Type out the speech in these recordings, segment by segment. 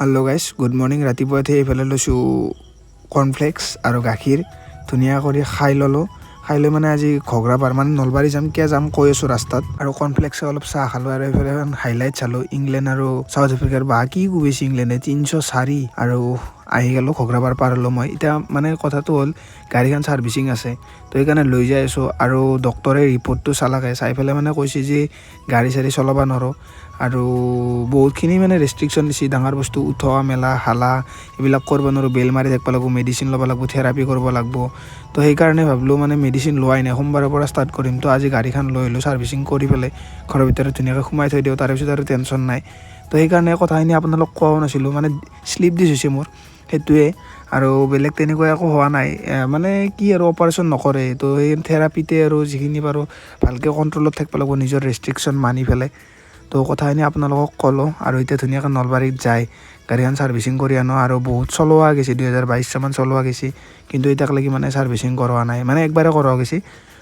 Hello' guys good morning. ৰাতিপুৱাতে এইফালে লৈছোঁ কৰ্ণফ্লেক্স আৰু গাখীৰ ধুনীয়া কৰি খাই ল'লোঁ। খাই লৈ মানে আজি ঘগ্ৰাপাৰ মানে নলবাৰী যাম, কিয় যাম কৈ আছোঁ ৰাস্তাত। আৰু কৰ্ণফ্লেক্সে অলপ চাহ খালোঁ আৰু এইফালে হাইলাইট চালোঁ ইংলেণ্ড আৰু চাউথ আফ্ৰিকাৰ। বা কি কোবাইছে ইংলেণ্ডে 304 আৰু আহি গ'লোঁ ঘগ্ৰাপাৰ পাৰ হ'লোঁ। মই এতিয়া মানে কথাটো হ'ল গাড়ীখন ছাৰ্ভিচিং আছে, তো সেইকাৰণে লৈ যাই আছোঁ। আৰু ডক্টৰে ৰিপৰ্টটো চালাকে চাই পেলাই মানে কৈছে যে গাড়ী চাড়ী চলাব নোৱাৰোঁ আৰু বহুতখিনি মানে ৰেষ্ট্ৰিকশ্যন দিছে। ডাঙৰ বস্তু উঠোৱা মেলা হালা এইবিলাক কৰিব নোৱাৰোঁ, বেল মাৰি থাকিব লাগিব, মেডিচিন ল'ব লাগিব, থেৰাপি কৰিব লাগিব। তো সেইকাৰণে ভাবিলোঁ মানে মেডিচিন লোৱাই নাই, সোমবাৰৰ পৰা ষ্টাৰ্ট কৰিম। তো আজি গাড়ীখন লৈ আহিলোঁ ছাৰ্ভিচিং কৰি পেলাই ঘৰৰ ভিতৰত ধুনীয়াকৈ সোমাই থৈ দিওঁ, তাৰপিছত আৰু টেনশ্যন নাই। তো সেইকাৰণে কথাখিনি আপোনালোক কোৱাও নাছিলোঁ, মানে শ্লিপ ডিছ হৈছে মোৰ সেইটোৱে। আৰু বেলেগ তেনেকুৱা একো হোৱা নাই, মানে কি আৰু অপাৰেশ্যন নকৰে। তো সেই থেৰাপিতে আৰু যিখিনি পাৰোঁ ভালকৈ কণ্ট্ৰলত থাকিব লাগিব, নিজৰ ৰেষ্ট্ৰিকশ্যন মানি পেলাই। তো কথাখিনি আপোনালোকক ক'লোঁ। আৰু এতিয়া ধুনীয়াকৈ নলবাৰীত যায় গাড়ীখন ছাৰ্ভিচিং কৰি আনো। আৰু বহুত চলোৱা গৈছে, 2022 মান চলোৱা গৈছে, কিন্তু এতিয়ালৈকে মানে ছাৰ্ভিচিং কৰোৱা নাই, মানে একবাৰে কৰোৱা গৈছে।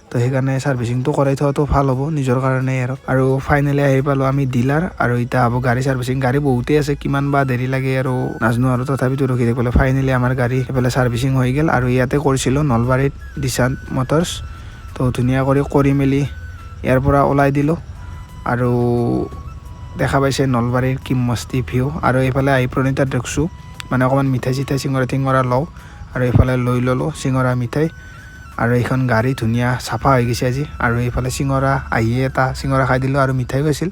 তো সেইকাৰণে ছাৰ্ভিচিংটো কৰাই থোৱাটো ভাল হ'ব নিজৰ কাৰণে। আৰু ফাইনেলি আহি পালোঁ আমি ডিলাৰ, আৰু এতিয়া হ'ব গাড়ী ছাৰ্ভিচিং। গাড়ী বহুতেই আছে, কিমান বা দেৰি লাগে আৰু নাজানো, আৰু তথাপিতো ৰখি থাকিবলৈ। ফাইনেলি আমাৰ গাড়ী সেইফালে ছাৰ্ভিচিং হৈ গ'ল। আৰু ইয়াতে কৰিছিলোঁ নলবাৰীত দিশান্ত মটৰ্ছ। তো ধুনীয়া কৰি মেলি ইয়াৰ পৰা ওলাই দিলোঁ। আৰু দেখা পাইছে নলবাৰীৰ কি মস্তি ভিউ। আৰু এইফালে আহি প্ৰণীতাত ৰখছোঁ, মানে অকণমান মিঠাই চিঠাই চিঙৰা লওঁ। আৰু এইফালে লৈ ল'লোঁ চিঙৰা মিঠাই। আৰু এইখন গাড়ী ধুনীয়া চাফা হৈ গৈছে আজি। আৰু এইফালে চিঙৰা আহিয়ে এটা চিঙৰা খাই দিলোঁ, আৰু মিঠাইও আছিল।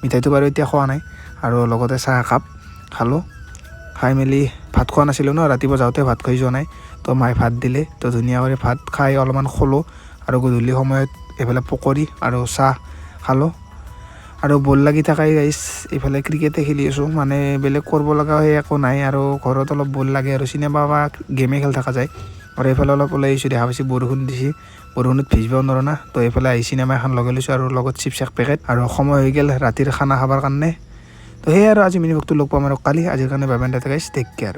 মিঠাইটো বাৰু এতিয়া খোৱা নাই। আৰু লগতে চাহ একাপ খালোঁ। খাই মেলি ভাত খোৱা নাছিলোঁ ন, ৰাতিপুৱা যাওঁতে ভাত খাই যোৱা নাই। তো মায়ে ভাত দিলে, তো ধুনীয়া কৰি ভাত খাই অলপমান খলোঁ। আৰু গধূলি সময়ত এইফালে পকৰি আৰু চাহ খালোঁ। আৰু বল লাগি থাকাই গাইছ, এইফালে ক্ৰিকেটে খেলি আছোঁ, মানে বেলেগ কৰিব লগা সেই একো নাই। আৰু ঘৰত অলপ বল লাগে, আৰু চিনেমা বা গেমে খেলি থকা যায়। আৰু এইফালে অলপ ওলাই আহিছোঁ, দেখা পাইছোঁ বৰষুণ দিছে, বৰষুণত ভিজিবও নোৱাৰোঁ না। তো এইফালে আহি চিনেমা এখন লগাই লৈছোঁ, আৰু লগত চিপছ এক পেকেট। আৰু সময় হৈ গ'ল ৰাতিৰ খানা খাবৰ কাৰণে। তো সেয়াই আৰু আজি মিনি ব্লগটো লগ পাম আৰু কালি। আজিৰ কাৰণে বাই বাই, টাটা গাইছ, টেক কেয়াৰ।